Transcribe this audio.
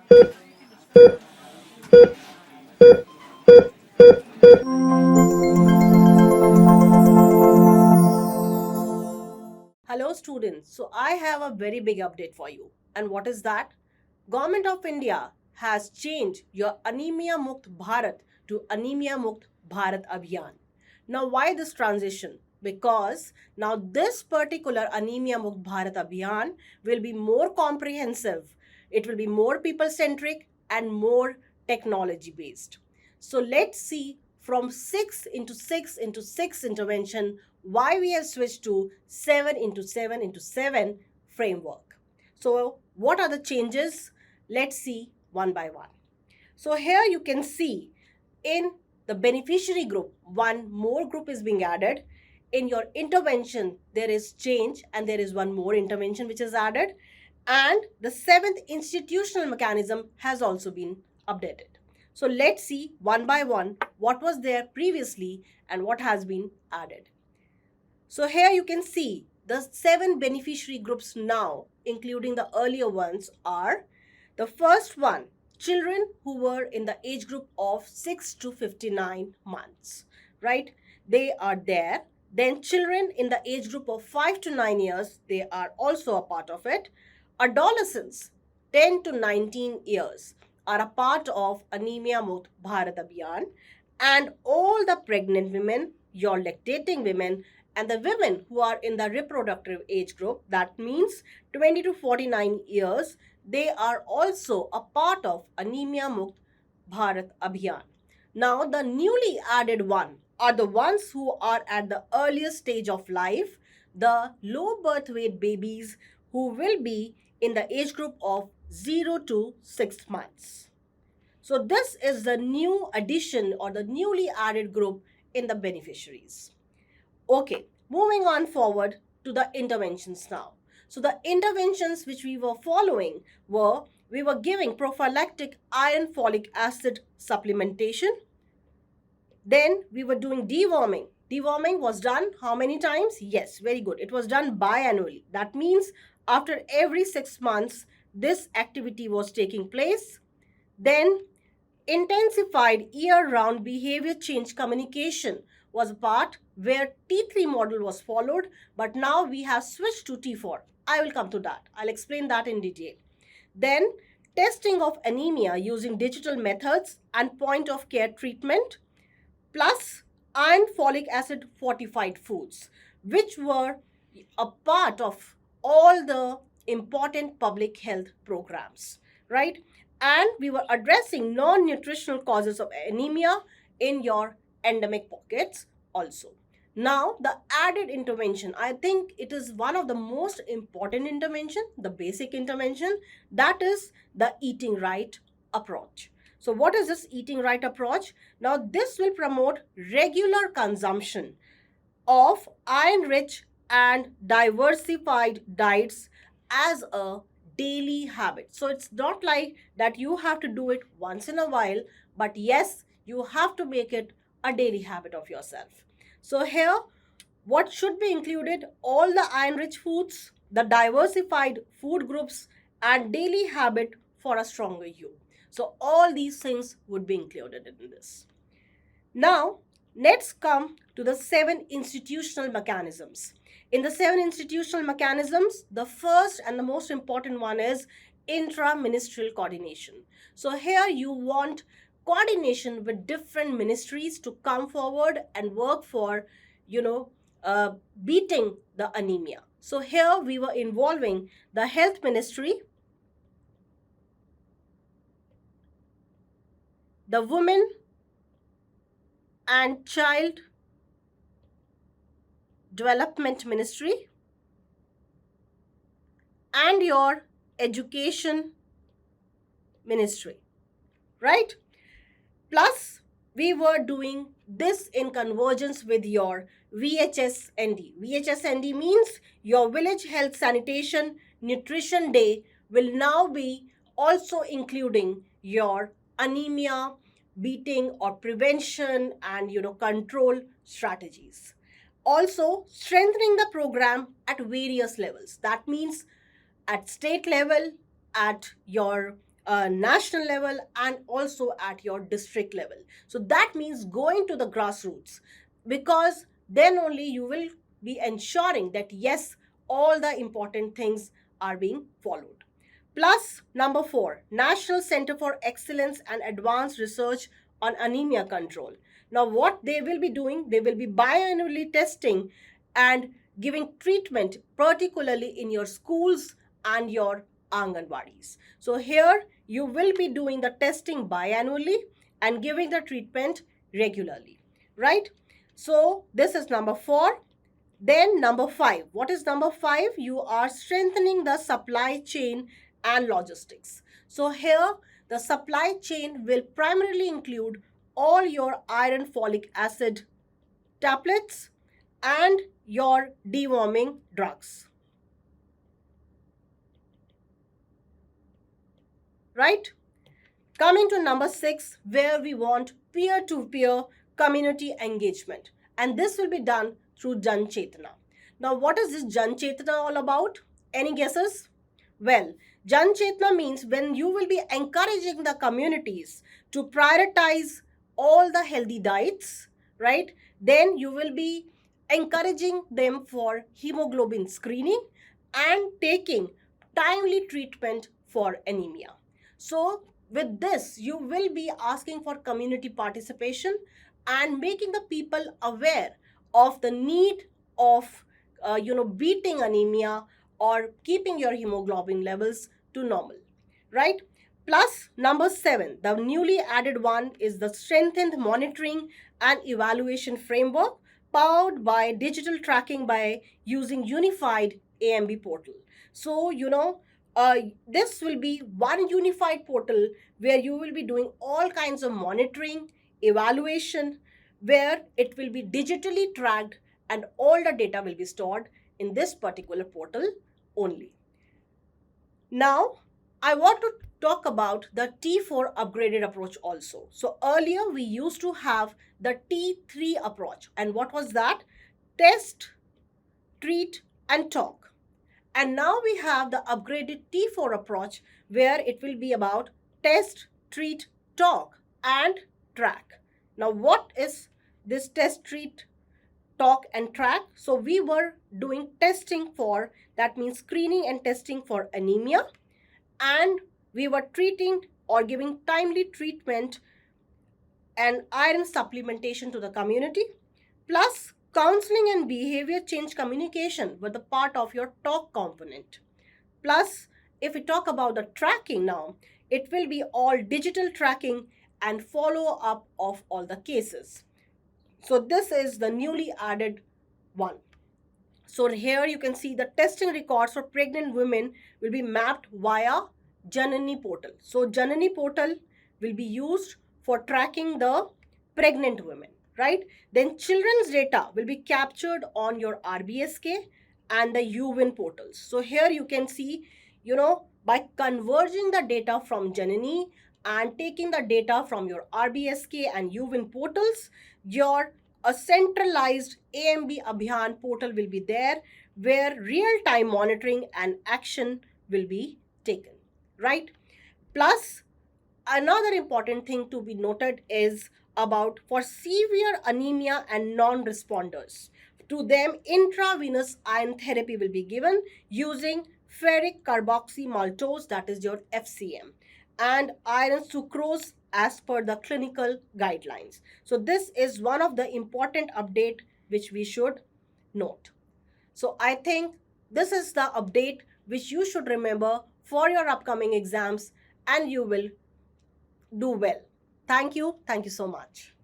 Hello students, so I have a very big update for you. And what is that? Government of India has changed your Anemia Mukt Bharat to Anemia Mukt Bharat Abhiyan. Now why this transition? Because now this particular Anemia Mukt Bharat Abhiyan will be more comprehensive. It will be more people centric and more technology based. So let's see from 6 into 6 into 6 intervention why we have switched to 7 into 7 into 7 framework. So what are the changes? Let's see one by one. So here you can see in the beneficiary group, one more group is being added. In your intervention, there is change and there is one more intervention which is added. And the seventh institutional mechanism has also been updated. So let's see one by one what was there previously and what has been added. So here you can see the 7 beneficiary groups now, including the earlier ones, are the first one, children who were in the age group of 6 to 59 months, right? They are there. Then children in the age group of 5 to 9 years, they are also a part of it. Adolescents, 10 to 19 years, are a part of Anemia Mukt Bharat Abhiyan. And all the pregnant women, your lactating women, and the women who are in the reproductive age group, that means 20 to 49 years, they are also a part of Anemia Mukt Bharat Abhiyan. Now, the newly added one are the ones who are at the earliest stage of life, the low birth weight babies who will be in the age group of 0 to 6 months. So, this is the new addition or the newly added group in the beneficiaries. Okay, moving on forward to the interventions now. So the interventions which we were following were we were giving prophylactic iron folic acid supplementation. Then we were doing deworming. Deworming was done how many times? Yes, very good. It was done biannually. That means after every 6 months, this activity was taking place. Then intensified year-round behavior change communication was a part where T3 model was followed, but now we have switched to T4. I will come to that. I'll explain that in detail. Then testing of anemia using digital methods and point of care treatment plus iron folic acid fortified foods, which were a part of all the important public health programs, right? And we were addressing non nutritional causes of anemia in your endemic pockets also. Now, the added intervention, I think it is one of the most important intervention, the basic intervention, that is the eating right approach. So, what is this eating right approach? Now, this will promote regular consumption of iron rich and diversified diets as a daily habit. So, it's not like that you have to do it once in a while, but yes, you have to make it a daily habit of yourself. So, here, what should be included? All the iron rich foods, the diversified food groups, and daily habit for a stronger you. So, all these things would be included in this. Now, let's come to the 7 institutional mechanisms. In the 7 institutional mechanisms, the first and the most important one is intra-ministerial coordination. So here you want coordination with different ministries to come forward and work for, beating the anemia. So here we were involving the health ministry, the women and child development ministry, and your education ministry, right? Plus, we were doing this in convergence with your VHSND. VHSND means your village health sanitation nutrition day will now be also including your anemia beating or prevention and control strategies. Also strengthening the program at various levels. That means at state level, at your national level and also at your district level. So that means going to the grassroots, because then only you will be ensuring that yes, all the important things are being followed. Plus, number 4, National Center for Excellence and Advanced Research on Anemia Control. Now, what they will be doing, they will be biannually testing and giving treatment, particularly in your schools and your Anganwadis. So, here you will be doing the testing biannually and giving the treatment regularly, right? So, this is number 4. Then, number 5. What is number 5? You are strengthening the supply chain and logistics. So here the supply chain will primarily include all your iron folic acid tablets and your deworming drugs. Right? Coming to number 6, where we want peer-to-peer community engagement. And this will be done through Jan Chetna. Now, what is this Jan Chetna all about? Any guesses? Well, Jan Chetna means when you will be encouraging the communities to prioritize all the healthy diets, right? Then you will be encouraging them for hemoglobin screening and taking timely treatment for anemia. So, with this, you will be asking for community participation and making the people aware of the need of beating anemia or keeping your hemoglobin levels to normal, right? Plus, number 7, the newly added one is the strengthened monitoring and evaluation framework powered by digital tracking by using unified AMB portal. So, this will be one unified portal where you will be doing all kinds of monitoring, evaluation, where it will be digitally tracked and all the data will be stored in this particular portal only. Now, I want to talk about the T4 upgraded approach also. So earlier we used to have the T3 approach. And what was that? Test, treat, and talk. And now we have the upgraded T4 approach where it will be about test, treat, talk, and track. Now, what is this test, treat, talk, and track? So we were doing testing for, that means screening and testing for anemia, and we were treating or giving timely treatment and iron supplementation to the community. Plus, counseling and behavior change communication were the part of your talk component. Plus, if we talk about the tracking now, it will be all digital tracking and follow up of all the cases. So this is the newly added one. So here you can see the testing records for pregnant women will be mapped via Janani portal. So Janani portal will be used for tracking the pregnant women, right? Then children's data will be captured on your RBSK and the UWIN portals. So here you can see, by converging the data from Janani and taking the data from your RBSK and UWIN portals, a centralized AMB Abhiyan portal will be there where real-time monitoring and action will be taken, right? Plus, another important thing to be noted is about for severe anemia and non-responders. To them, intravenous iron therapy will be given using ferric carboxymaltose, that is your FCM, and iron sucrose as per the clinical guidelines. So this is one of the important update which we should note. So I think this is the update which you should remember for your upcoming exams and you will do well. Thank you. Thank you so much.